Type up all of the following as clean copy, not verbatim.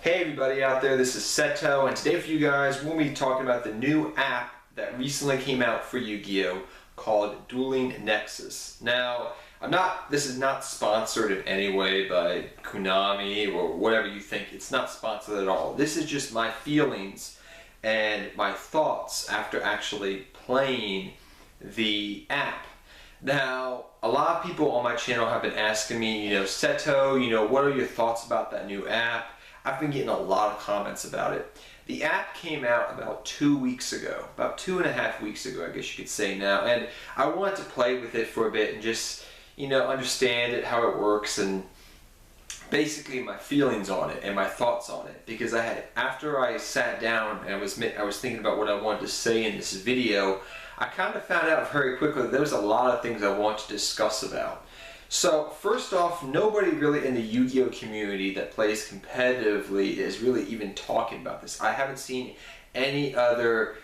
Hey everybody out there, this is Seto, and today for you guys we'll be talking about the new app that recently came out for Yu-Gi-Oh! Called Dueling Nexus. Now, this is not sponsored in any way by Konami or whatever you think. It's not sponsored at all. This is just my feelings and my thoughts after actually playing the app. Now, a lot of people on my channel have been asking me, Seto, what are your thoughts about that new app? I've been getting a lot of comments about it. The app came out about 2 weeks ago, about 2.5 weeks ago, I guess you could say now, and I wanted to play with it for a bit and just, understand it, how it works, and basically my feelings on it and my thoughts on it. Because after I sat down and I was thinking about what I wanted to say in this video, I kind of found out very quickly that there was a lot of things I want to discuss about. So first off, nobody really in the Yu-Gi-Oh community that plays competitively is really even talking about this. I haven't seen any other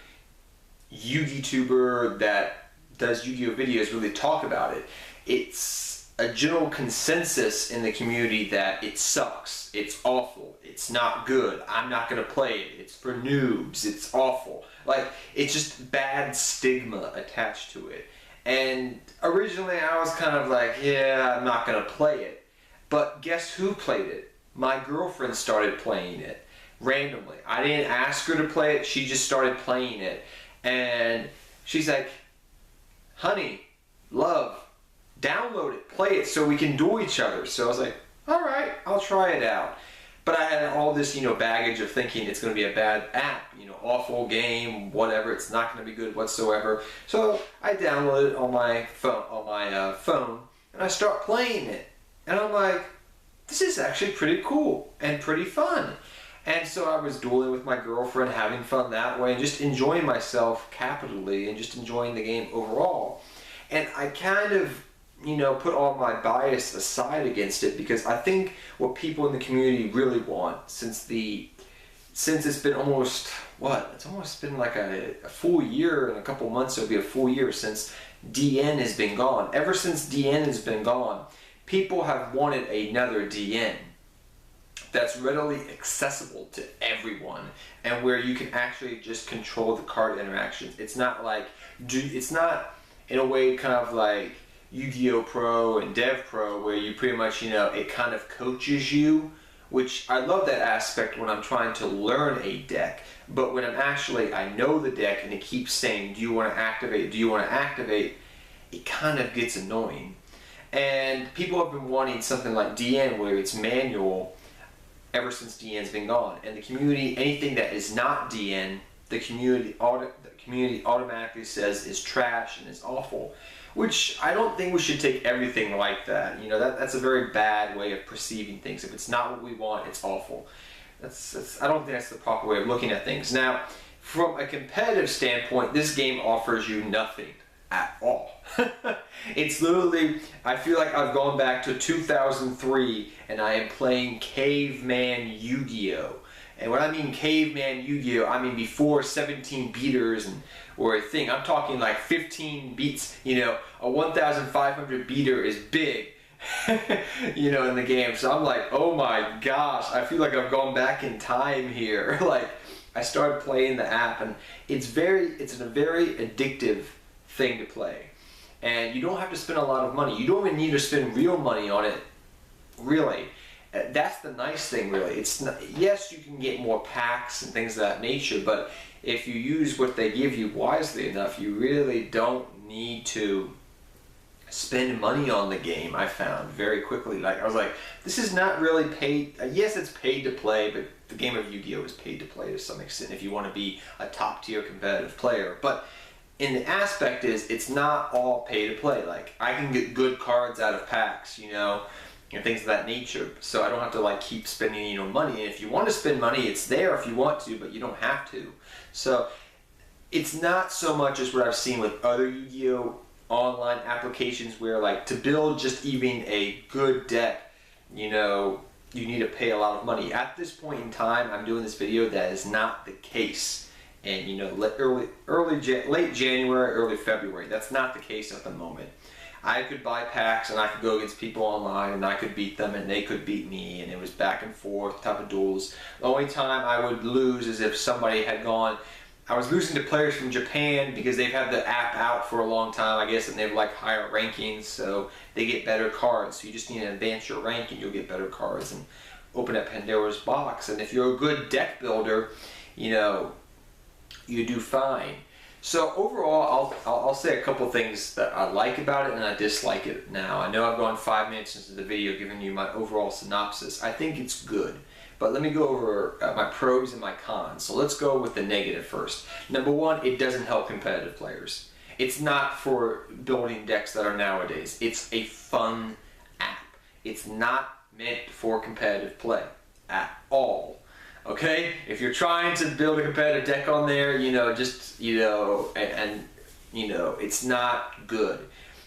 Yu-Gi-Tuber that does Yu-Gi-Oh videos really talk about it. It's a general consensus in the community that it sucks, it's awful, it's not good, I'm not going to play it, it's for noobs, it's awful. Like, it's just bad stigma attached to it. And originally I was kind of like, yeah, I'm not going to play it. But guess who played it? My girlfriend started playing it randomly. I didn't ask her to play it, she just started playing it. And she's like, honey, love, download it, play it so we can duel each other. So I was like, alright, I'll try it out. But I had all this, baggage of thinking it's going to be a bad app, awful game, whatever. It's not going to be good whatsoever. So I downloaded it on my phone, and I start playing it, and I'm like, this is actually pretty cool and pretty fun. And so I was dueling with my girlfriend, having fun that way, and just enjoying myself capitally, and just enjoying the game overall. And I kind of put all my bias aside against it, because I think what people in the community really want, since it's been almost, it's almost been like a full year, in a couple months it'll be a full year since DN has been gone. Ever since DN has been gone, people have wanted another DN that's readily accessible to everyone, and where you can actually just control the card interactions. It's not in a way kind of like Yu-Gi-Oh! Pro and Dev Pro, where you pretty much, it kind of coaches you, which I love that aspect when I'm trying to learn a deck. But when I know the deck and it keeps saying, do you want to activate, do you want to activate, it kind of gets annoying. And people have been wanting something like DN, where it's manual, ever since DN's been gone. And the community, anything that is not DN, the community automatically says is trash and is awful. Which I don't think we should take everything like that. That's a very bad way of perceiving things. If it's not what we want, it's awful. I don't think that's the proper way of looking at things. Now, from a competitive standpoint, this game offers you nothing at all. It's literally, I feel like I've gone back to 2003 and I am playing Caveman Yu-Gi-Oh! And when I mean Caveman Yu-Gi-Oh!, I mean before 17 beaters or a thing. I'm talking like 15 beats, a 1,500 beater is big, in the game. So I'm like, oh my gosh, I feel like I've gone back in time here. Like, I started playing the app, and it's a very addictive thing to play. And you don't have to spend a lot of money. You don't even need to spend real money on it, really. That's the nice thing, really. Yes, you can get more packs and things of that nature, but if you use what they give you wisely enough, you really don't need to spend money on the game. I found very quickly, I was like, this is not really paid. Yes, it's paid to play, but the game of Yu-Gi-Oh! Is paid to play to some extent if you want to be a top tier competitive player. But in the aspect is, it's not all pay to play. Like, I can get good cards out of packs, and things of that nature, so I don't have to keep spending money. And if you want to spend money, it's there if you want to, but you don't have to. So it's not so much as what I've seen with other Yu-Gi-Oh! Online applications, where to build just even a good deck, you need to pay a lot of money. At this point in time, I'm doing this video, that is not the case. And late January, early February, that's not the case at the moment. I could buy packs and I could go against people online and I could beat them and they could beat me, and it was back and forth type of duels. The only time I would lose is if somebody had gone, I was losing to players from Japan because they've had the app out for a long time, I guess, and they have like higher rankings, so they get better cards. So you just need to advance your rank and you'll get better cards and open up Pandora's box. And if you're a good deck builder, you know, you do fine. So overall, I'll say a couple things that I like about it and I dislike it now. I know I've gone 5 minutes into the video giving you my overall synopsis. I think it's good. But let me go over my pros and my cons. So let's go with the negative first. Number one, it doesn't help competitive players. It's not for building decks that are nowadays. It's a fun app. It's not meant for competitive play at all. Okay? If you're trying to build a competitive deck on there, you know, just, you know, and you know, it's not good.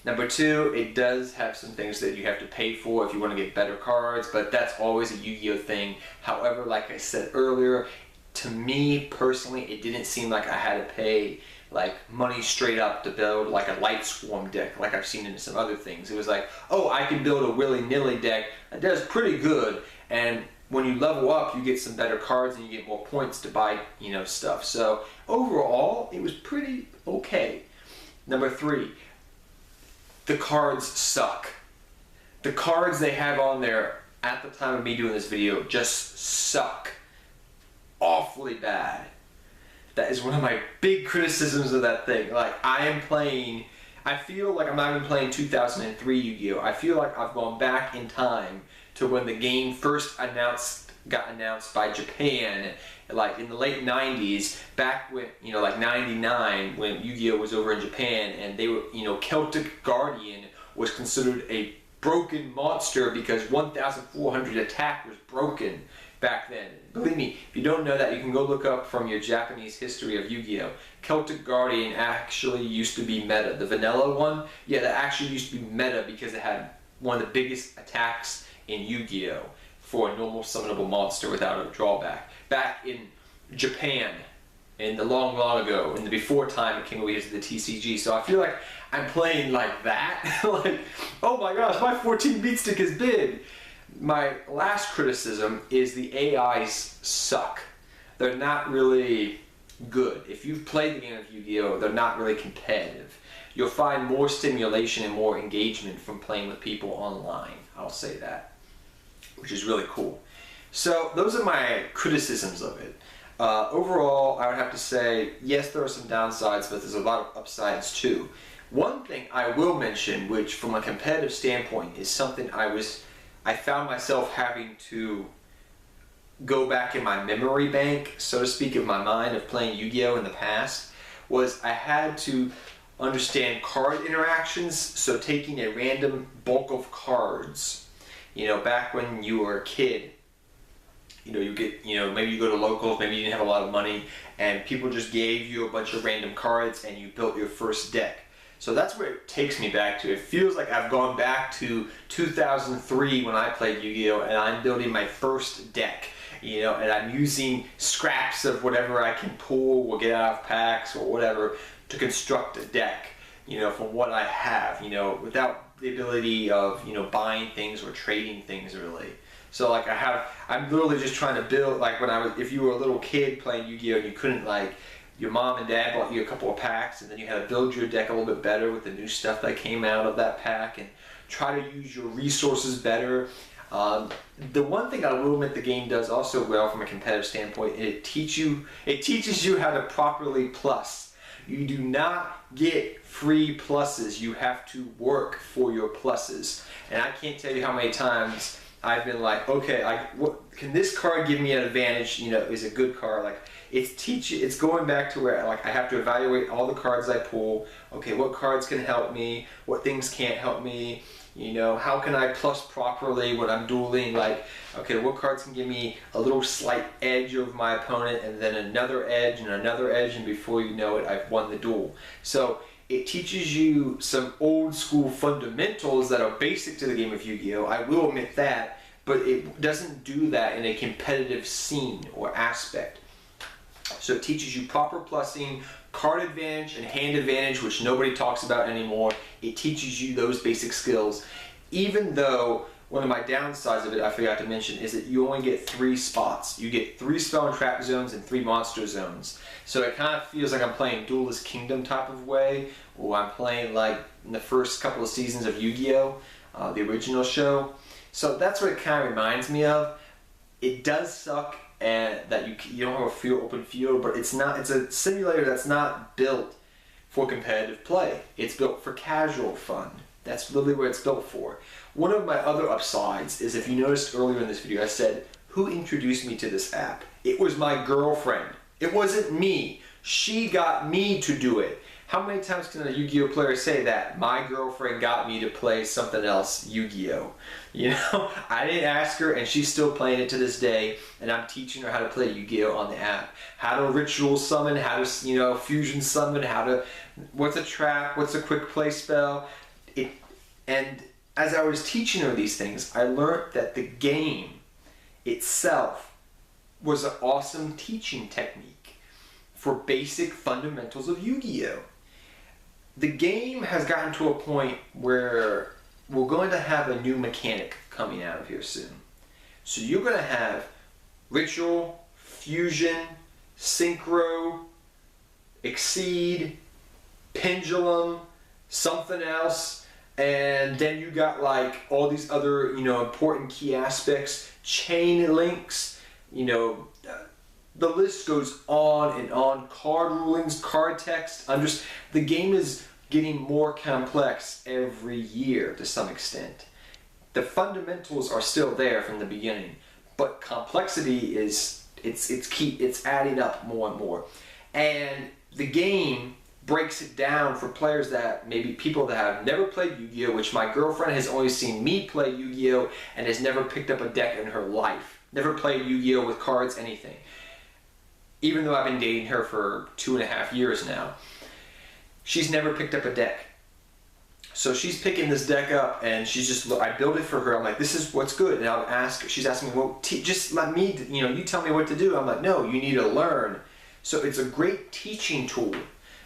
Number two, it does have some things that you have to pay for if you want to get better cards, but that's always a Yu-Gi-Oh thing. However, like I said earlier, to me personally, it didn't seem like I had to pay like money straight up to build like a Light Swarm deck like I've seen in some other things. It was like, oh, I can build a willy-nilly deck that does pretty good, and when you level up, you get some better cards and you get more points to buy, you know, stuff. So overall, it was pretty okay. Number three, the cards suck. The cards they have on there at the time of me doing this video just suck. Awfully bad. That is one of my big criticisms of that thing. Like, I feel like I'm not even playing 2003 Yu-Gi-Oh! I feel like I've gone back in time to when the game first got announced by Japan, like in the late 90s, back when, you know, like 99, when Yu-Gi-Oh! Was over in Japan, and they were, you know, Celtic Guardian was considered a broken monster because 1,400 attack was broken back then. Believe me, if you don't know that, you can go look up from your Japanese history of Yu-Gi-Oh! Celtic Guardian actually used to be meta. The vanilla one, yeah, that actually used to be meta because it had one of the biggest attacks in Yu-Gi-Oh! For a normal summonable monster without a drawback. Back in Japan, in the long ago, in the before time it came over here to the TCG. So I feel like I'm playing like that. Like, oh my gosh, my 14-beat stick is big. My last criticism is the AIs suck. They're not really good. If you've played the game of Yu-Gi-Oh!, they're not really competitive. You'll find more stimulation and more engagement from playing with people online. I'll say that, which is really cool. So those are my criticisms of it. Overall, I would have to say, yes, there are some downsides, but there's a lot of upsides too. One thing I will mention, which from a competitive standpoint is something I found myself having to go back in my memory bank, so to speak, of my mind of playing Yu-Gi-Oh! In the past, was I had to understand card interactions, so taking a random bulk of cards. You know, back when you were a kid, you know, you get, you know, maybe you go to locals, maybe you didn't have a lot of money, and people just gave you a bunch of random cards and you built your first deck. So that's where it takes me back to. It feels like I've gone back to 2003 when I played Yu-Gi-Oh! And I'm building my first deck. You know, and I'm using scraps of whatever I can pull or get out of packs or whatever to construct a deck, you know, from what I have, you know, without the ability of, you know, buying things or trading things really. So like I'm literally just trying to build, like when if you were a little kid playing Yu-Gi-Oh! And you couldn't, like, your mom and dad bought you a couple of packs and then you had to build your deck a little bit better with the new stuff that came out of that pack and try to use your resources better. The one thing I will admit the game does also well from a competitive standpoint, it teaches you how to properly plus. You do not get free pluses. You have to work for your pluses. And I can't tell you how many times I've been like, okay, what can this card give me an advantage? You know, is a good card. Like it's going back to where like I have to evaluate all the cards I pull. Okay, what cards can help me? What things can't help me? You know, how can I plus properly when I'm dueling? Like, okay, what cards can give me a little slight edge over my opponent and then another edge and another edge, and before you know it, I've won the duel. So it teaches you some old school fundamentals that are basic to the game of Yu-Gi-Oh! I will admit that, but it doesn't do that in a competitive scene or aspect. So it teaches you proper plussing, card advantage, and hand advantage, which nobody talks about anymore. It teaches you those basic skills, even though one of my downsides of it, I forgot to mention, is that you only get 3 spots. You get 3 spell and trap zones and 3 monster zones. So it kind of feels like I'm playing Duelist Kingdom type of way, or I'm playing like in the first couple of seasons of Yu-Gi-Oh! The original show. So that's what it kind of reminds me of. It does suck and that you don't have a open field, but it's a simulator that's not built for competitive play. It's built for casual fun. That's literally what it's built for. One of my other upsides is, if you noticed earlier in this video, I said, who introduced me to this app? It was my girlfriend. It wasn't me. She got me to do it. How many times can a Yu-Gi-Oh player say that? My girlfriend got me to play something else, Yu-Gi-Oh. You know, I didn't ask her, and she's still playing it to this day, and I'm teaching her how to play Yu-Gi-Oh on the app. How to ritual summon, how to, you know, fusion summon, what's a trap, what's a quick play spell. And as I was teaching her these things, I learned that the game itself was an awesome teaching technique for basic fundamentals of Yu-Gi-Oh. The game has gotten to a point where we're going to have a new mechanic coming out of here soon. So you're going to have ritual, fusion, synchro, exceed, pendulum, something else, and then you got like all these other, you know, important key aspects, chain links, you know, the list goes on and on. Card rulings, card text. The game is getting more complex every year to some extent. The fundamentals are still there from the beginning, but complexity is it's adding up more and more. And the game breaks it down for players that maybe people that have never played Yu-Gi-Oh, which my girlfriend has only seen me play Yu-Gi-Oh and has never picked up a deck in her life. Never played Yu-Gi-Oh with cards, anything. Even though I've been dating her for 2.5 years now. She's never picked up a deck. So she's picking this deck up, and I build it for her. I'm like, this is what's good. And I'll ask her, she's asking me, well, just let me, you know, you tell me what to do. I'm like, no, you need to learn. So it's a great teaching tool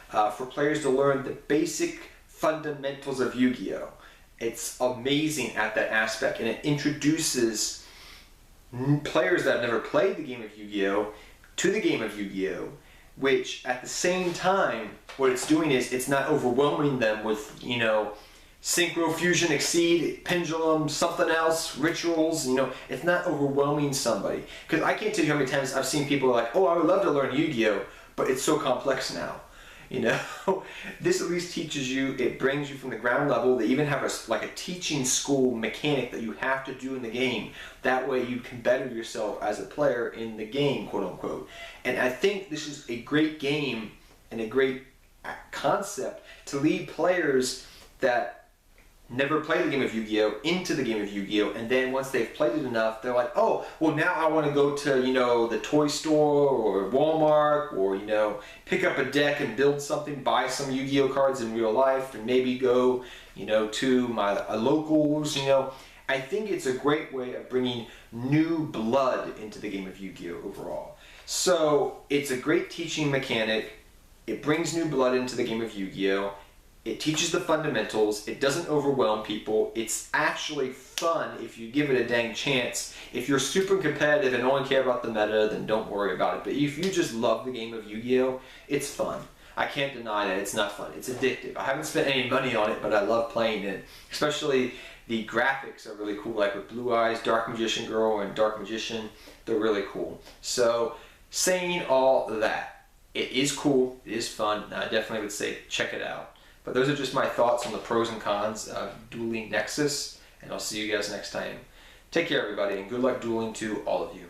for players to learn the basic fundamentals of Yu-Gi-Oh. It's amazing at that aspect, and it introduces players that have never played the game of Yu-Gi-Oh to the game of Yu-Gi-Oh, which at the same time, what it's doing is it's not overwhelming them with, you know, synchro, fusion, exceed, pendulum, something else, rituals, you know, it's not overwhelming somebody. Because I can't tell you how many times I've seen people like, oh, I would love to learn Yu-Gi-Oh, but it's so complex now. You know, this at least teaches you, it brings you from the ground level. They even have like a teaching school mechanic that you have to do in the game. That way you can better yourself as a player in the game, quote unquote. And I think this is a great game and a great concept to lead players that never played the game of Yu-Gi-Oh into the game of Yu-Gi-Oh, and then once they've played it enough, they're like, oh, well now I want to go to, you know, the toy store or Walmart, or, you know, pick up a deck and build something, buy some Yu-Gi-Oh cards in real life, and maybe go, you know, to my locals, you know. I think it's a great way of bringing new blood into the game of Yu-Gi-Oh overall. So it's a great teaching mechanic. It brings new blood into the game of Yu-Gi-Oh. It teaches the fundamentals. It doesn't overwhelm people. It's actually fun if you give it a dang chance. If you're super competitive and only care about the meta, then don't worry about it. But if you just love the game of Yu-Gi-Oh, it's fun. I can't deny that it's not fun. It's addictive. I haven't spent any money on it, but I love playing it. Especially the graphics are really cool, like with Blue Eyes, Dark Magician Girl, and Dark Magician. They're really cool. So, saying all that, it is cool. It is fun. I definitely would say check it out. But those are just my thoughts on the pros and cons of dueling Nexus, and I'll see you guys next time. Take care, everybody, and good luck dueling to all of you.